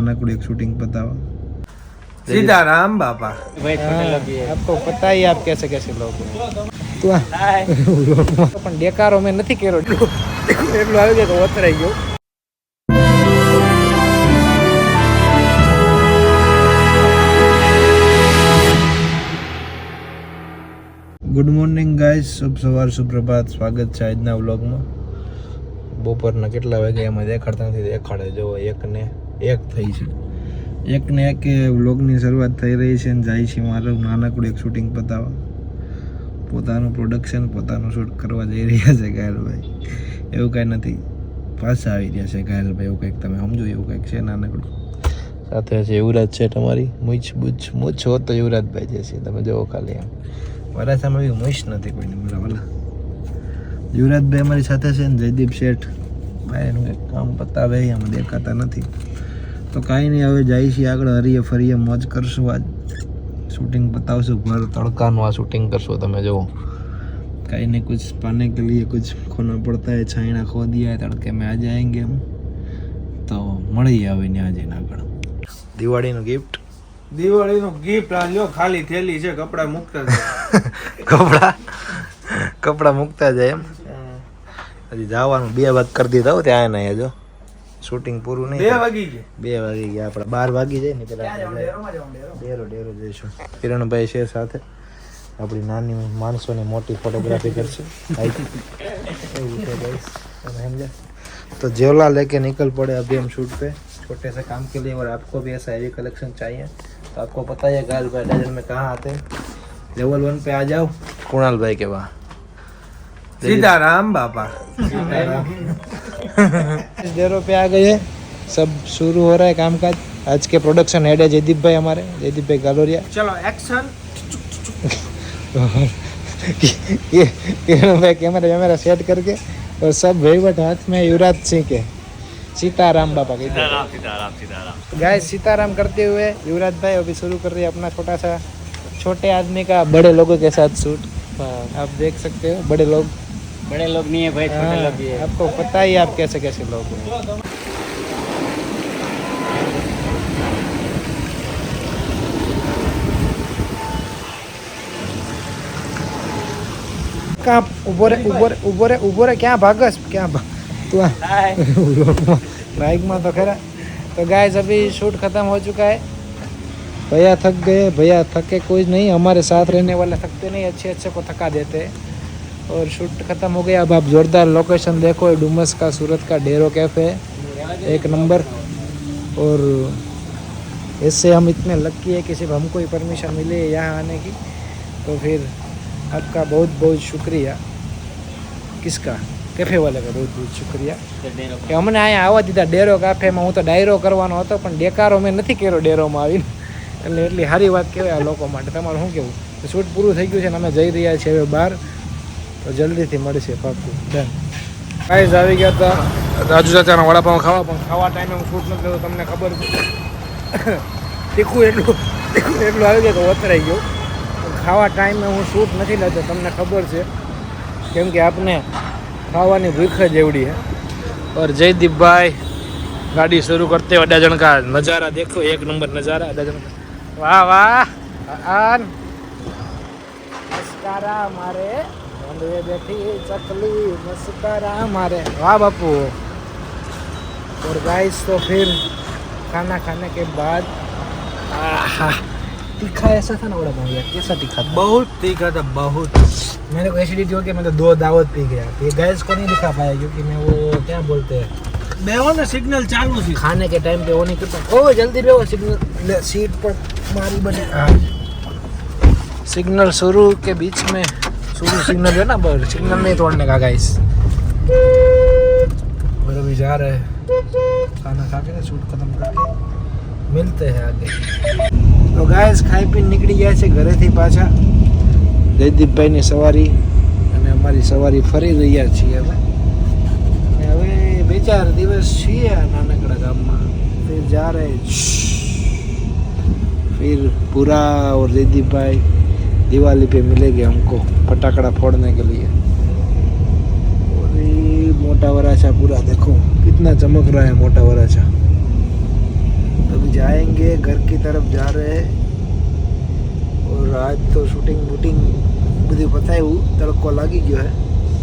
नानकड़ी एक शूटिंग बताओ। सीताराम बापा भाई छोटे लोग ये आपको पता ही आप कैसे कैसे लोग हैं તો પણ દેકારો મેં નથી કર્યો એટલું આવી ગયો તો વતરાઈ ગયો. गुड मॉर्निंग गाइस, शुभ सवार सुप्रभात. स्वागत છે આજના વ્લોગમાં. બપોરના કેટલા વાગ્યા એમાં દેખાડતા નથી, દેખાડે જો 1:01 થઈ છે. 1:01 વ્લોગની શરૂઆત થઈ રહી છે અને જાય છે મારું નાનકડું એક શૂટિંગ પતાવવા. પોતાનું પ્રોડક્શન પોતાનું શૂટ કરવા જઈ રહ્યા છે ગાયલભાઈ. એવું કાંઈ નથી, પાછા આવી રહ્યા છે ગાયલભાઈ. એવું કંઈક તમે સમજો, એવું કંઈક છે નાનકડું. સાથે છે યુવરાજ છે તમારી મૂછ હોત તો યુવરાજભાઈ જે છે તમે જુઓ ખાલી એમ. વરાછામાં બી મૂછ નથી કોઈને મારા વાલા. યુવરાજભાઈ અમારી સાથે છે ને જયદીપ શેઠ ભાઈ એનું કંઈક કામ પતાવે એમાં દેખાતા નથી. તો કાંઈ નહીં, હવે જાય છીએ આગળ, હરીએ ફરીએ મોજ કરશું. આજ शूटिंग बताओ भर तड़का नो आ शूटिंग करशो તમે જો. कहीं नहीं, कुछ पाने के लिए कुछ खोना पड़ता है. छाइना खो दिया है, तड़के में आ जाएंगे हम. तो मળી આવે ને આજે આગળ દિવાળીનું ગિફ્ટ. દિવાળીનું ગિફ્ટ આ લ્યો, ખાલી થેલી છે, કપડા મૂકતા કપડા મૂકતા જાય એમ. હજી જવાનું 2 વાગ કરી દીધા હો ત્યાં ને. જો શૂટિંગ પૂરું નહીં, 2 વાગી ગયા. 2 વાગી ગયા, આપણે 12 વાગી જાય ને પેલા ડેરો જઈશું. કિરણભાઈ છે સાથે, આપણી નાની માણસોની મોટી ફોટોગ્રાફી કરશે. એવું છે गाइस, समझा. तो जेवला लेके निकल पड़े अभी हम शूट पे छोटे से काम के लिए. और आपको भी ऐसा हैवी कलेक्शन चाहिए तो आपको पता है गायल भाई डजन में कहाँ आते हैं. लेवल 1 पे आ जाओ कुणाल भाई के वहाँ. सीताराम बापा इस डेरो पे आ गए, सब शुरू हो रहा है कामकाज. आज के प्रोडक्शन हेड है जयदीप भाई हमारे, जयदीप भाई गालोरिया. चलो एक्शन. ये किरण भाई कैमरा सेट करके और सब वहीवट हाथ में युवराज सिंह के. सीताराम बापा के गाइस, सीताराम करते हुए युवराज भाई अभी शुरू कर रहे हैं अपना छोटा सा छोटे आदमी का बड़े लोगों के साथ शूट. आप देख सकते हो बड़े लोग नहीं है भाई छोटे लोग ये आपको पता ही आप कैसे कैसे लोग हैं. कहाँ उबो रे क्या भागस क्या तू बाइक में तो खरा. तो गाइस अभी शूट खत्म हो चुका है. भैया थक गए, भैया थके कोई नहीं, हमारे साथ रहने वाले थकते नहीं, अच्छे को थका देते हैं. और शूट खत्म हो गया. अब आप जोरदार लोकेशन देखो, डुमस का सूरत का डेरो कैफे है, 1 नंबर. और इससे हम इतने लकी है कि सिर्फ हमको ही परमिशन मिली है यहाँ आने की. तो फिर आपका बहुत बहुत शुक्रिया. किसका? कैफे वाले का बहुत बहुत शुक्रिया કે અમને અહીંયા આવવા દીધા ડેરો કાફેમાં. હું તો ડાયરો કરવાનો હતો પણ ડેકારો મેં નથી કર્યો ડેરોમાં આવીને, એટલે એટલી સારી વાત કહેવાય આ લોકો માટે. તમારું શું કહેવું? શૂટ પૂરું થઈ ગયું છે ને અમે જઈ રહ્યા છીએ હવે બહાર. તો જલ્દીથી મળશે પાક્કું. ડન. ગાઈઝ આવી ગયા હતા રાજુ ચાચાના વડાપાઉં ખાવા, પણ ખાવા ટાઈમે હું શૂટ નથી લેતો, તમને ખબર છે. તીખું એટલું આવી ગયું તો વતરાઈ ગયું. ખાવા ટાઈમે હું શૂટ નથી લેતો, તમને ખબર છે, કેમ કે આપને ખાવાની ભૂખ જ એવડી है. और जयदीप भाई गाड़ी शुरू करते हुए डजन का नज़ारा देखो, 1 नंबर नज़ारा डजन का. वाह वाह आन मस्कारा मारे बंदे बैठी चकली मस्कारा मारे. वाह बापू. और गाइस तो फिर खाना खाने के बाद तीखा ऐसा था ना बड़ा भैया, कैसा तीखा था? बहुत तीखा था, बहुत. मेरे को एसिडिटी हो गया, मैं तो 2 दावत पी गया. ये गैस को नहीं दिखा पाया क्योंकि मैं वो क्या बोलते हैं बेहो ने सिग्नल चालू थी, खाने के टाइम पे वो नहीं करता. ओ जल्दी बेहो, सिग्नल सीट पर मारी बने. सिग्नल शुरू के बीच में शुरू सिग्नल है ना, पर सिग्नल नहीं तोड़ने का गाइस. और अभी जा रहे हैं खाना खा के शूट खत्म करके मिलते हैं आगे. तो गाइस खाई पी નીકળી ગયા છે ઘરેથી પાછા. જયદીપભાઈની સવારી અને અમારી સવારી ફરી રહ્યા છીએ હવે. અને હવે 2-4 દિવસ છીએ આ નાનકડા ગામમાં. फिर जा रहे फिर पूरा. और जयदीप भाई दिवाली पे मिलेंगे हमको फटाकड़ा फोड़ने के लिए. और ये मोटा वराछा पूरा देखो कितना चमक रहा है मोटा वराछा. तो जाएंगे घर की तरफ जा रहे हैं और आज तो शूटिंग वूटिंग બધું પતાવ્યું તડકો લાગી ગયો હે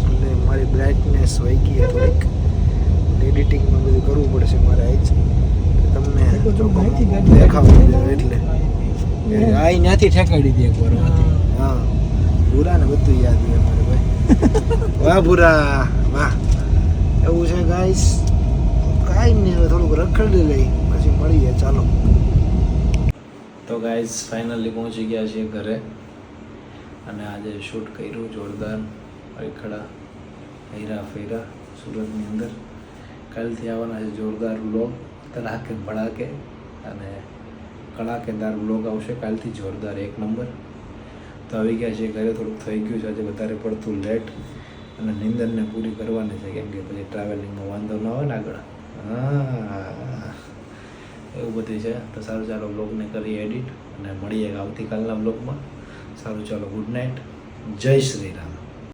એટલે મારી બ્રાઇટનેસ વહી ગઈ છે થોડીક એડિટિંગમાં બધું કરવું પડશે મારે આજ તમને દેખાવું એટલે આ ત્યાંથી ઠેકાડી દે એકવાર હા ભૂરા ને બધું યાદ હોય મારે ભાઈ વાહ ભૂરા વાહ એવું છે ગાઈસ કાંઈ નહીં હવે થોડુંક રખડી લઈ પછી મળીએ ચાલો તો ગાઈઝ ફાઇનલી પહોંચી ગયા છીએ ઘરે અને આજે શૂટ કર્યું જોરદાર અખડા હીરા ફેરા સુરતની અંદર કાલથી આવવાના છે જોરદાર વ્લોગ તડાકે ભડાકે અને કડાકેદાર વ્લોગ આવશે કાલથી જોરદાર એક નંબર તો આવી ગયા છે ઘરે થોડુંક થઈ ગયું છે આજે વધારે પડતું લેટ અને નિંદરને પૂરી કરવાની છે કેમ કે પછી ટ્રાવેલિંગમાં વાંધો ન આવે ને આગળ હા એવું બધું છે તો સારું ચાલો વ્લોગને કરીએ એડિટ અને મળીએ આવતીકાલના વ્લોગમાં સારું ચાલો ગુડ નાઇટ જય શ્રી રામ